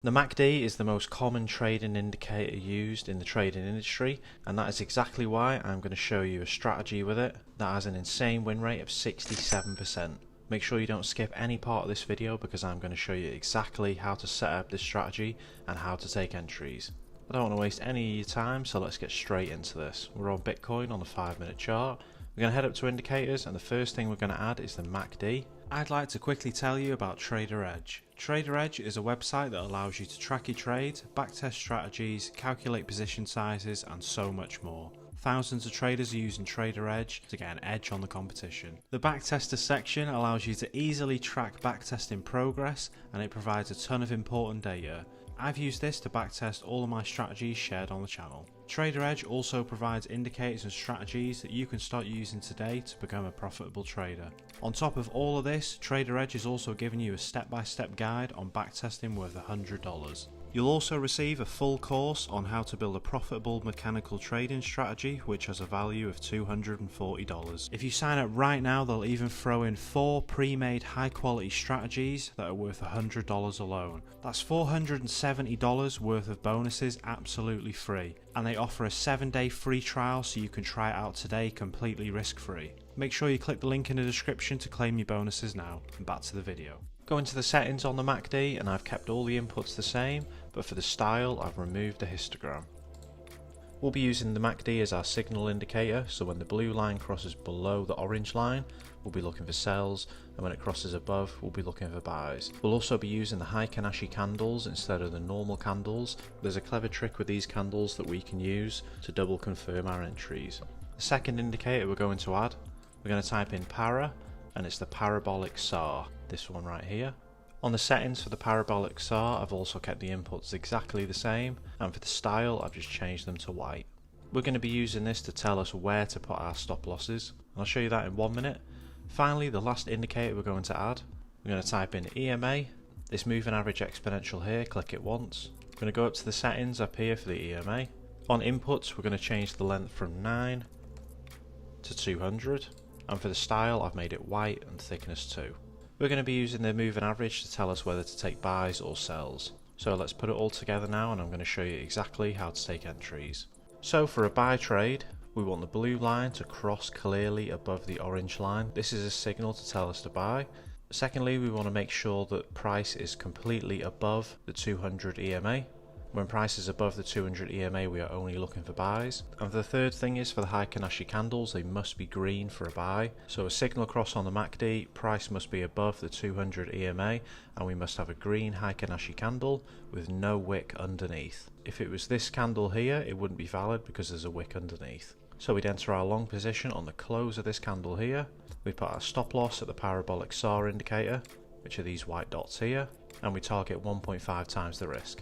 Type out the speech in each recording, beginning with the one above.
The MACD is the most common trading indicator used in the trading industry, and that is exactly why I'm going to show you a strategy with it that has an insane win rate of 67%. Make sure you don't skip any part of this video because I'm going to show you exactly how to set up this strategy and how to take entries. I don't want to waste any of your time, so let's get straight into this. We're on Bitcoin on the 5-minute chart. We're going to head up to indicators, and the first thing we're going to add is the MACD. I'd like to quickly tell you about Trader Edge. Trader Edge is a website that allows you to track your trades, backtest strategies, calculate position sizes, and so much more. Thousands of traders are using Trader Edge to get an edge on the competition. The backtester section allows you to easily track backtesting progress, and it provides a ton of important data. I've used this to backtest all of my strategies shared on the channel. Trader Edge also provides indicators and strategies that you can start using today to become a profitable trader. On top of all of this, Trader Edge is also giving you a step-by-step guide on backtesting worth $100. You'll also receive a full course on how to build a profitable mechanical trading strategy, which has a value of $240. If you sign up right now, they'll even throw in 4 pre-made high-quality strategies that are worth $100 alone. That's $470 worth of bonuses absolutely free, and they offer a 7-day free trial so you can try it out today completely risk-free. Make sure you click the link in the description to claim your bonuses now, and back to the video. Go into the settings on the MACD, and I've kept all the inputs the same, but for the style I've removed the histogram. We'll be using the MACD as our signal indicator, so when the blue line crosses below the orange line, we'll be looking for sells, and when it crosses above, we'll be looking for buys. We'll also be using the Heikin-Ashi candles instead of the normal candles. There's a clever trick with these candles that we can use to double confirm our entries. The second indicator we're going to add, we're going to type in para, and it's the parabolic SAR, this one right here. On the settings for the parabolic SAR, I've also kept the inputs exactly the same, and for the style I've just changed them to white. We're going to be using this to tell us where to put our stop losses, and I'll show you that in 1 minute. Finally, the last indicator we're going to add, we're going to type in EMA, this moving average exponential here, click it once. We're going to go up to the settings up here for the EMA. On inputs, we're going to change the length from 9 to 200. And for the style, I've made it white and thickness 2. We're going to be using the moving average to tell us whether to take buys or sells. So let's put it all together now, and I'm going to show you exactly how to take entries. So for a buy trade, we want the blue line to cross clearly above the orange line. This is a signal to tell us to buy. Secondly, we want to make sure that price is completely above the 200 EMA. When price is above the 200 EMA, we are only looking for buys. And the third thing is for the Heikin-Ashi candles, they must be green for a buy. So a signal cross on the MACD, price must be above the 200 EMA, and we must have a green Heikin-Ashi candle with no wick underneath. If it was this candle here, it wouldn't be valid because there's a wick underneath. So we'd enter our long position on the close of this candle here. We put our stop loss at the parabolic SAR indicator, which are these white dots here, and we target 1.5 times the risk.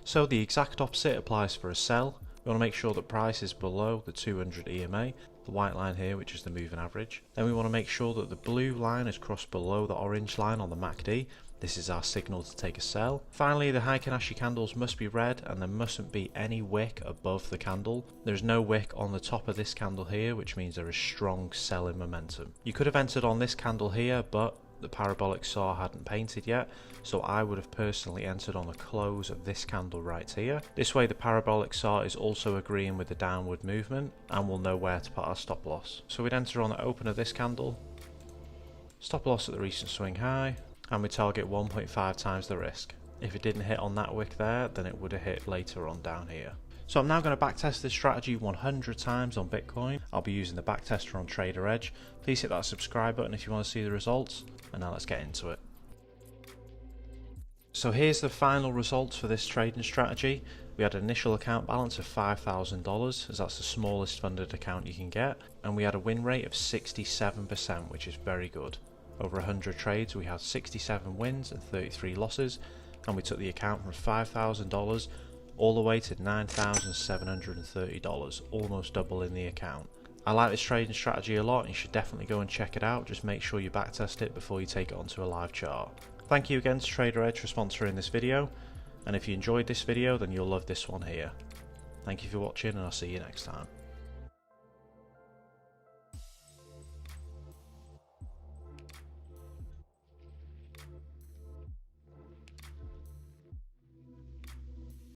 So the exact opposite applies for a sell. We want to make sure that price is below the 200 EMA, the white line here, which is the moving average. Then we want to make sure that the blue line is crossed below the orange line on the MACD. This is our signal to take a sell. Finally, the Heikin-Ashi candles must be red, and there mustn't be any wick above the candle. There's no wick on the top of this candle here, which means there is strong selling momentum. You could have entered on this candle here, but the parabolic SAR hadn't painted yet, so I would have personally entered on the close of this candle right here. This way the parabolic SAR is also agreeing with the downward movement, and we'll know where to put our stop loss. So we'd enter on the open of this candle, stop loss at the recent swing high, and we target 1.5 times the risk. If it didn't hit on that wick there, then it would have hit later on down here. So I'm now going to backtest this strategy 100 times on Bitcoin. I'll be using the backtester on Trader Edge. Please hit that subscribe button if you want to see the results. And now let's get into it. So here's the final results for this trading strategy. We had an initial account balance of $5,000, as that's the smallest funded account you can get. And we had a win rate of 67%, which is very good. Over 100 trades, we had 67 wins and 33 losses. And we took the account from $5,000 all the way to $9,730, almost doubling the account. I like this trading strategy a lot, and you should definitely go and check it out. Just make sure you backtest it before you take it onto a live chart. Thank you again to Trader Edge for sponsoring this video, and if you enjoyed this video then you'll love this one here. Thank you for watching, and I'll see you next time.